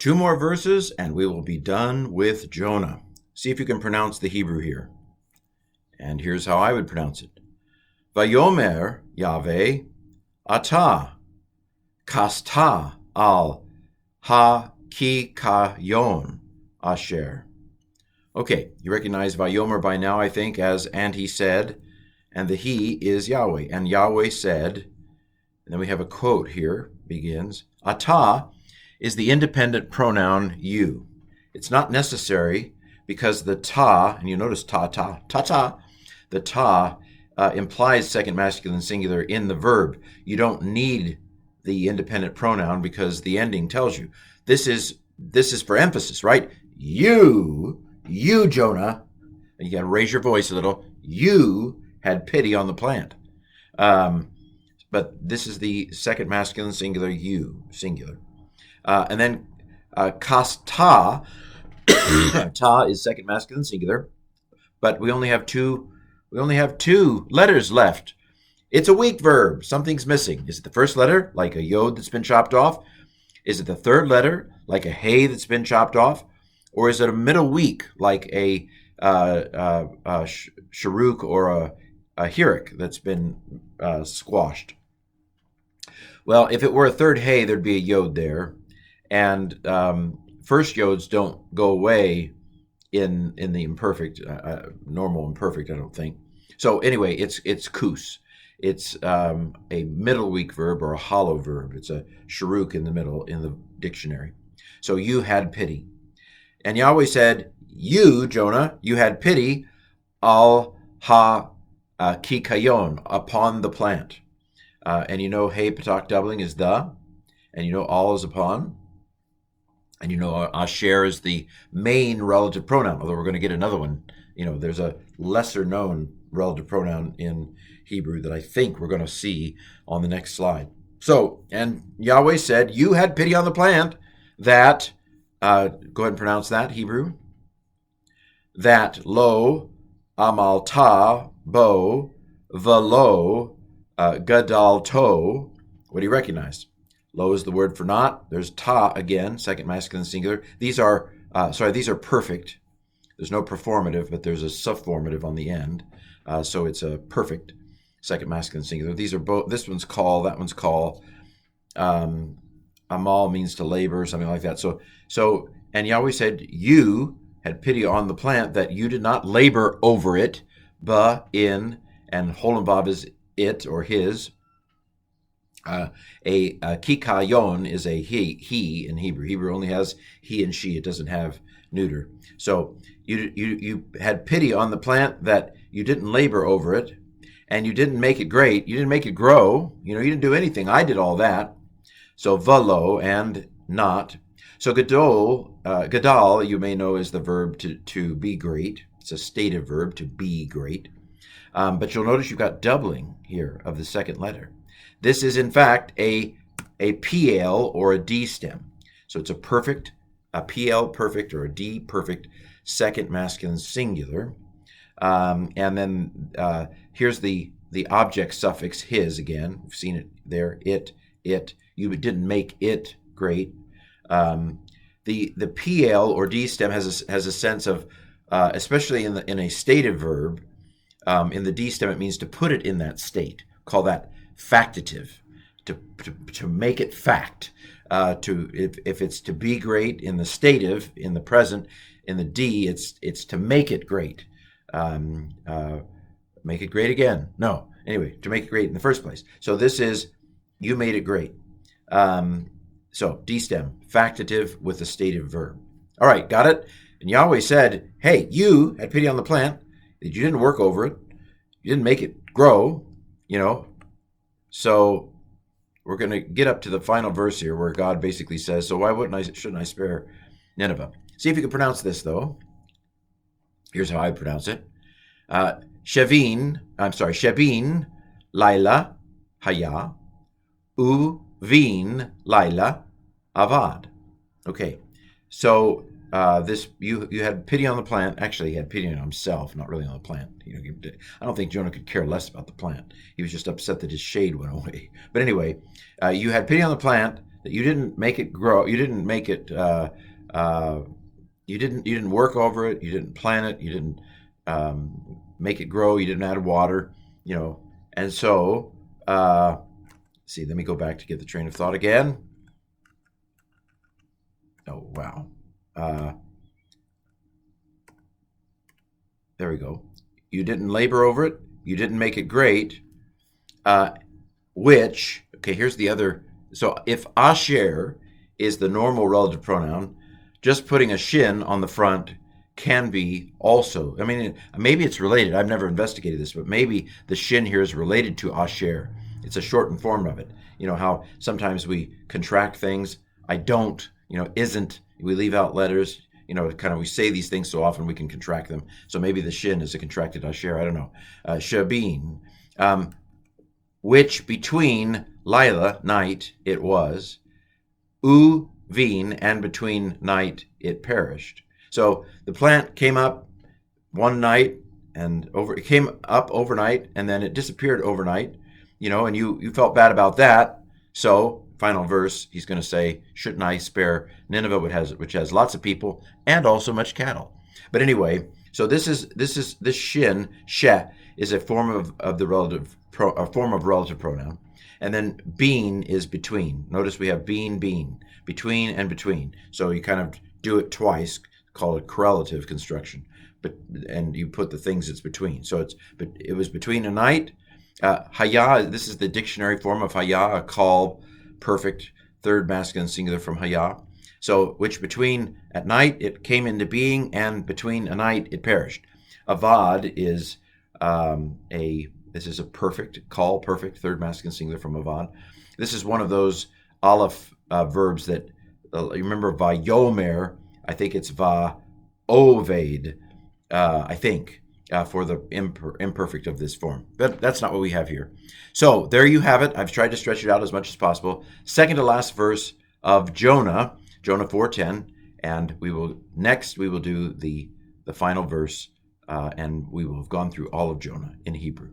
Two more verses and we will be done with Jonah. See if you can pronounce the Hebrew here. And here's how I would pronounce it. Vayomer Yahweh Atah Kasta al ha-ki-kayon asher. Okay, you recognize Vayomer by now, I think, as and he said, and the he is Yahweh. And Yahweh said, and then we have a quote here, begins, Atah is the independent pronoun you. It's not necessary because the ta, and you notice ta, the ta implies second masculine singular in the verb. You don't need the independent pronoun because the ending tells you. This is for emphasis, right? You, Jonah, and you got to raise your voice a little, you had pity on the plant. But this is the second masculine singular, you, singular. And then kasta, ta is second masculine singular, but we only have two letters left. It's a weak verb. Something's missing. Is it the first letter, like a yod that's been chopped off? Is it the third letter, like a hey that's been chopped off? Or is it a middle weak, like a sharuk or a hirik that's been squashed? Well, if it were a third hey, there'd be a yod there. And first yods don't go away in the imperfect, normal imperfect, I don't think. So anyway, it's kus. It's a middle weak verb or a hollow verb. It's a sharuk in the middle in the dictionary. So you had pity. And Yahweh said, you, Jonah, you had pity al ha-ki-kayon, upon the plant. And you know, hey, patak doubling is the, and you know, all is upon. And you know, asher is the main relative pronoun, although we're going to get another one. You know, there's a lesser known relative pronoun in Hebrew that I think we're going to see on the next slide. So, and Yahweh said, you had pity on the plant that, go ahead and pronounce that, Hebrew, that lo amalta bo velo gadalto. What do you recognize? Lo is the word for not. There's ta again, second masculine singular. These are perfect. There's no performative, but there's a subformative on the end. So it's a perfect second masculine singular. These are both, this one's call, that one's call. Amal means to labor, something like that. So, and Yahweh said, you had pity on the plant that you did not labor over it, ba, in, and Holam Vav is it or his. A kikayon is a he in Hebrew. Hebrew only has he and she. It doesn't have neuter. So you had pity on the plant that you didn't labor over it, and you didn't make it great. You didn't make it grow. You know, you didn't do anything. I did all that. So velo and not. So gadal, you may know, is the verb to be great. It's a stative verb, to be great. But you'll notice you've got doubling here of the second letter. This is, in fact, a PL or a D stem. So it's a PL perfect or a D perfect second masculine singular. And then here's the object suffix his again. We've seen it there. It. You didn't make it great. The PL or D stem has a sense of, especially in a stative verb, in the D stem it means to put it in that state. Call that factative, to make it fact. If it's to be great in the stative, in the present, in the D, it's to make it great. Make it great again. No. Anyway, to make it great in the first place. So this is, you made it great. So D stem, factative with a stative verb. All right, got it? And Yahweh said, hey, you had pity on the plant, that you didn't work over it. You didn't make it grow, you know. So we're going to get up to the final verse here where God basically says, so why shouldn't I spare Nineveh? See if you can pronounce this, though. Here's how I pronounce it. Shebin, Laila, Haya, Uvin, Laila, Avad. Okay, so this you had pity on the plant. Actually, he had pity on himself, not really on the plant. You know, I don't think Jonah could care less about the plant. He was just upset that his shade went away. But anyway, you had pity on the plant that you didn't make it grow. You didn't make it. You didn't work over it. You didn't plant it. You didn't make it grow. You didn't add water. And so see. Let me go back to get the train of thought again. Oh wow. There we go. You didn't labor over it. You didn't make it great. Which, okay, here's the other. So if asher is the normal relative pronoun, just putting a shin on the front can be also. I mean, maybe it's related. I've never investigated this, but maybe the shin here is related to asher. It's a shortened form of it. How sometimes we contract things. I don't, isn't. We leave out letters. We say these things so often we can contract them. So maybe the shin is a contracted asher. I don't know. Shabin, which between Lila, night, it was, veen, and between night it perished. So the plant came up one night and it came up overnight and then it disappeared overnight, and you felt bad about that. So final verse, he's going to say, shouldn't I spare Nineveh, which has lots of people and also much cattle? But anyway, so this shin, she, is a form of the relative pronoun. And then bean is between. Notice we have bean, between and between. So you kind of do it twice, call it correlative construction. And you put the things it's between. So it was between a night. Haya, this is the dictionary form of haya, a call, perfect, third masculine singular from haya. So which between at night it came into being, and between a night it perished. Avad is this is a perfect call, perfect, third masculine singular from avad. This is one of those aleph verbs that you remember vayomer. I think it's va-oved, I think, for the imperfect of this form. But that's not what we have here. So there you have it. I've tried to stretch it out as much as possible. Second to last verse of Jonah 4:10, and we will do the final verse, and we will have gone through all of Jonah in Hebrew.